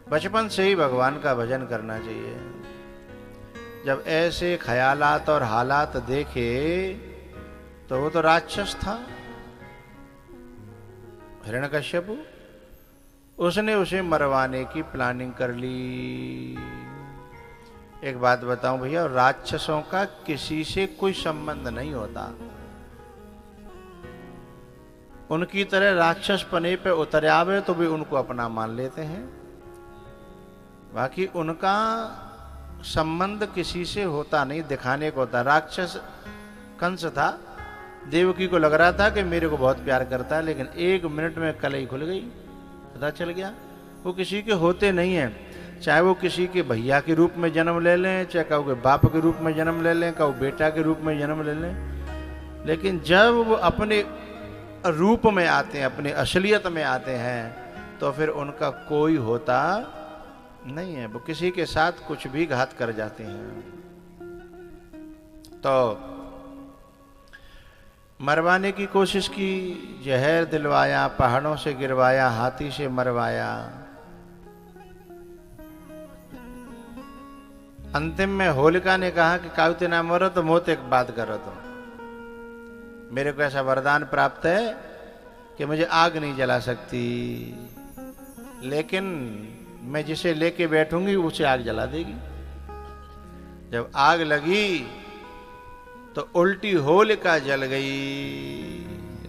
बचपन से ही भगवान का भजन करना चाहिए। जब ऐसे ख्यालात और हालात देखे तो वो तो राक्षस था हिरण्यकश्यप, उसने उसे मरवाने की प्लानिंग कर ली। एक बात बताऊं भैया, राक्षसों का किसी से कोई संबंध नहीं होता। उनकी तरह राक्षस पने पे उतर आवे तो भी उनको अपना मान लेते हैं, बाकी उनका संबंध किसी से होता नहीं, दिखाने को होता। राक्षस कंस था, देवकी को लग रहा था कि मेरे को बहुत प्यार करता है, लेकिन 1 मिनट में कलई खुल गई, पता चल गया वो किसी के होते नहीं हैं। चाहे वो किसी के भैया के रूप में जन्म ले लें, चाहे कहो के बाप के रूप में जन्म ले लें, कहो बेटा के रूप में जन्म ले लें, लेकिन जब वो अपने रूप में आते हैं, अपने असलियत में आते हैं, तो फिर उनका कोई होता नहीं है। वो किसी के साथ कुछ भी घात कर जाते हैं। तो मरवाने की कोशिश की, जहर दिलवाया, पहाड़ों से गिरवाया, हाथी से मरवाया। अंतिम में होलिका ने कहा कि काउते ना मरो तो मोत एक बात करो, तुम मेरे को ऐसा वरदान प्राप्त है कि मुझे आग नहीं जला सकती, लेकिन मैं जिसे लेके बैठूंगी उसे आग जला देगी। जब आग लगी तो उल्टी होलिका जल गई,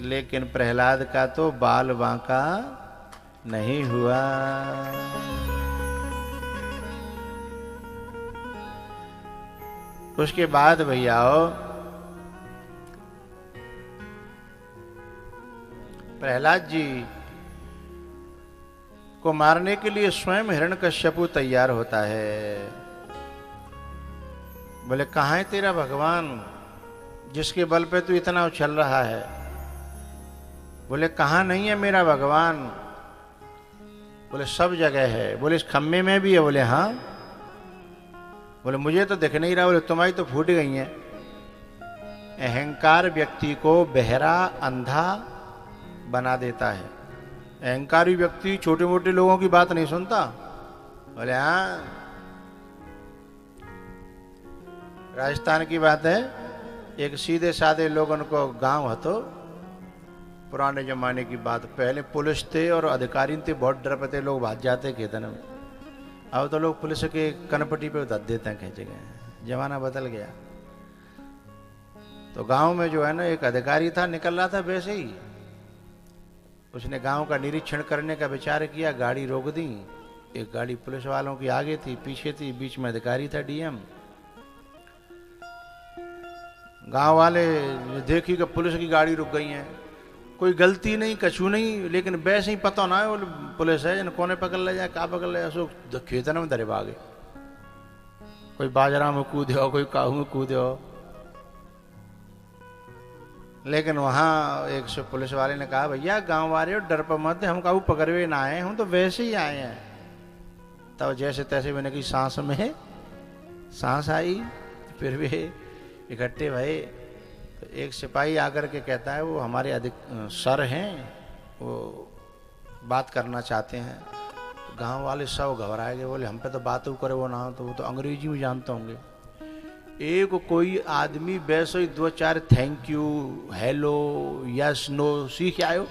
लेकिन प्रहलाद का तो बाल बांका नहीं हुआ। उसके बाद भैयाओ, प्रहलाद जी को मारने के लिए स्वयं हिरण्यकश्यपु तैयार होता है। बोले कहाँ है तेरा भगवान जिसके बल पे तू इतना उछल रहा है? बोले कहाँ नहीं है मेरा भगवान? बोले सब जगह है। बोले इस खम्भे में भी है? बोले हाँ। बोले मुझे तो दिख नहीं रहा। बोले तुम्हारी तो फूट गई है। अहंकार व्यक्ति को बहरा अंधा बना देता है। अहंकारी व्यक्ति छोटे मोटे लोगों की बात नहीं सुनता। बोले हाँ, राजस्थान की बात है, एक सीधे साधे लोगों को गांव हतो, पुराने जमाने की बात, पहले पुलिस थे और अधिकारी थे, बहुत डरते लोग भाग जाते खेतन में। अब तो लोग पुलिस के कनपट्टी पे उतर देते हैं, कई जगह जमाना बदल गया। तो गांव में जो है ना, एक अधिकारी था, निकल रहा था वैसे ही, उसने गांव का निरीक्षण करने का विचार किया, गाड़ी रोक दी। एक गाड़ी पुलिस वालों की आगे थी, पीछे थी, बीच में अधिकारी था डीएम। गांव वाले देखी कि पुलिस की गाड़ी रुक गई है, कोई गलती नहीं, कछू नहीं, लेकिन वैसे ही पता ना है वो पुलिस है, कोने पकड़ ले जाए, कहाँ पकड़ ले जाए, सो खेतन में धरे भागे। कोई बाजरा में कूदो, कोई काहू में कूदो। लेकिन वहां एक सौ पुलिस वाले ने कहा, भैया गांव वाले हो, डर पर मत, हम काहू पकड़वे ना आए, हम तो वैसे ही आए हैं। तब जैसे तैसे मैंने की सांस में सांस आई, फिर भी इकट्ठे भये। तो एक सिपाही आकर के कहता है, वो हमारे अधिक सर हैं, वो बात करना चाहते हैं। तो गांव वाले सब घबराए गए, बोले हम पे तो बात करे वो ना हो, तो वो तो अंग्रेजी में जानते होंगे। एक कोई आदमी वैसे ही 2-4 thank you, hello, yes, no सीख आयो,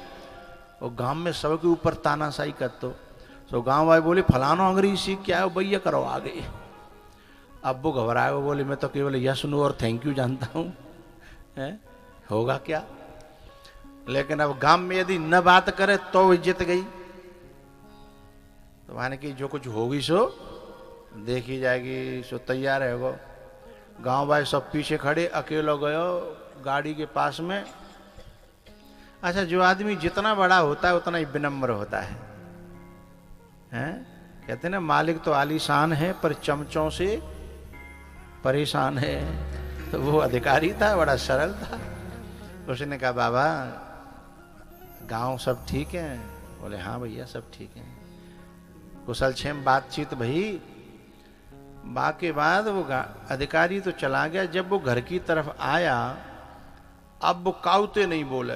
और गांव में सबके ऊपर तानाशाही करते। तो गांव वाले बोले फलानो अंग्रेजी सीख के आयो भैया, करो आ गए। अब वो घबराए, वो बोले मैं तो केवल यस, नो और थैंक यू जानता हूँ, होगा क्या। लेकिन अब गांव में यदि न बात करे तो इज्जत गई। तो माने कि जो कुछ होगी सो देखी जाएगी, सो तैयार है वो। गांव वाले सब पीछे खड़े, अकेला गयो गाड़ी के पास में। अच्छा, जो आदमी जितना बड़ा होता है उतना ही विनम्र होता है, हैं? कहते हैं ना, मालिक तो आलीशान है पर चमचों से परेशान है। तो वो अधिकारी था, बड़ा सरल था। उसने कहा बाबा गांव सब ठीक है? बोले हाँ भैया सब ठीक है। कुशल क्षेम बातचीत भई। बाकी बाद वो अधिकारी तो चला गया। जब वो घर की तरफ आया, अब वो काउते नहीं बोले,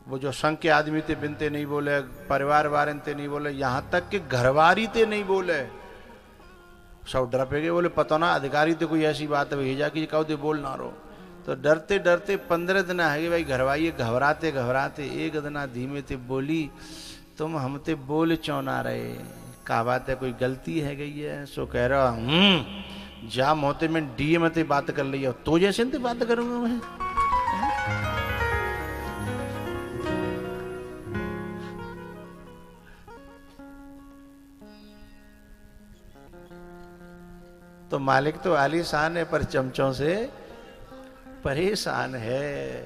वो जो संघ के आदमी थे बिनते नहीं बोले, परिवार वाले थे नहीं बोले, यहां तक कि घरवारी थे नहीं बोले। सब डर पे गए, बोले पता ना अधिकारी तो कोई ऐसी बात भेजा कि कहो दे बोल ना रो। तो डरते डरते 15 दिन है भाई घरवाई घबराते घबराते एक दिन धीमे ते बोली, तुम हम ते बोल चौना रहे, का बात है, कोई गलती है गई है? सो कह रहा जा मोते में डीएम ते बात कर ली, तो जैसे ते बात करूंगा मैं। तो मालिक तो आलीशान है पर चमचों से परेशान है।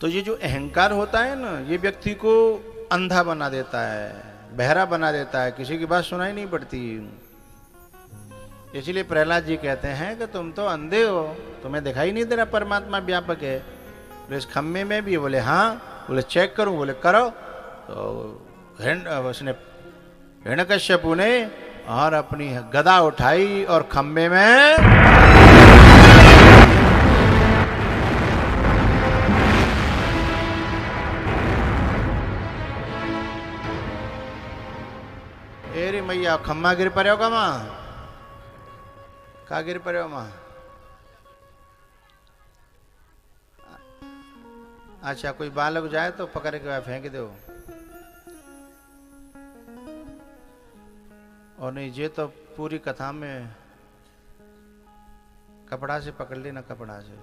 तो ये जो अहंकार होता है ना, ये व्यक्ति को अंधा बना देता है, बहरा बना देता है, किसी की बात सुनाई नहीं पड़ती। इसलिए प्रहलाद जी कहते हैं कि तुम तो अंधे हो, तुम्हें दिखाई नहीं दे रहा परमात्मा व्यापक है। बोले इस खम्मे में भी? बोले हाँ। बोले चेक करूं? बोले करो। तो उसने हिरण्यकश्यपु ने और अपनी गदा उठाई और खम्बे में एरे मैया खम्मा गिर पड़े का मां, का गिर पड़े मां? अच्छा कोई बालक जाए तो पकड़ के फेंक दो, और नहीं ये तो पूरी कथा में कपड़ा से पकड़ लेना, कपड़ा से।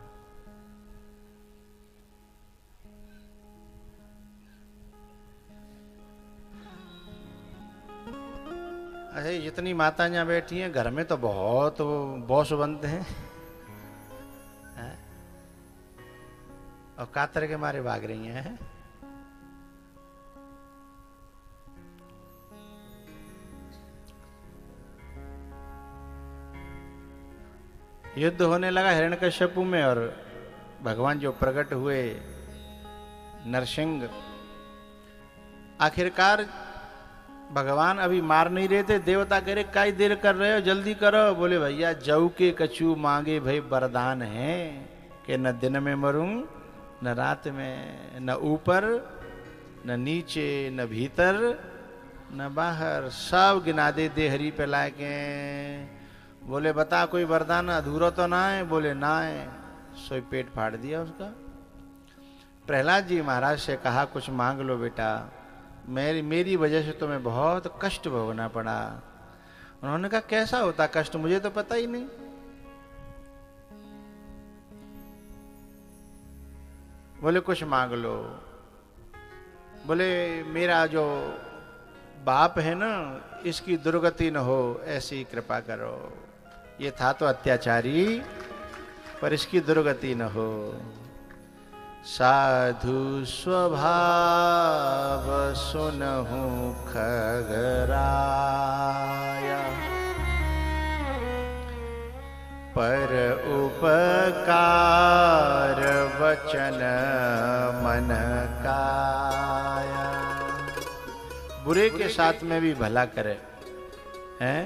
अच्छा जितनी माता यहाँ बैठी हैं घर में तो बहुत बॉस बनते हैं, और कातर के मारे भाग रही हैं। युद्ध होने लगा हिरण्यकश्यपु में, और भगवान जो प्रकट हुए नरसिंह, आखिरकार भगवान अभी मार नहीं रहे थे। देवता कह रहे काई देर कर रहे हो, जल्दी करो। बोले भैया जऊ के कछु मांगे भाई वरदान है कि न दिन में मरूं न रात में, न ऊपर न नीचे न भीतर न बाहर, सब गिना दे हरी पे लाके। बोले बता कोई वरदान अधूरा तो ना है? बोले ना है। सोई पेट फाड़ दिया उसका। प्रहलाद जी महाराज से कहा कुछ मांग लो बेटा, मेरी वजह से तुम्हें बहुत कष्ट भोगना पड़ा। उन्होंने कहा कैसा होता कष्ट, मुझे तो पता ही नहीं। बोले कुछ मांग लो। बोले मेरा जो बाप है ना, इसकी दुर्गति न हो ऐसी कृपा करो। ये था तो अत्याचारी, पर इसकी दुर्गति न हो। साधु स्वभाव सुनहु खगराया, पर उपकार वचन मन काया। बुरे के साथ में भी भला करे हैं,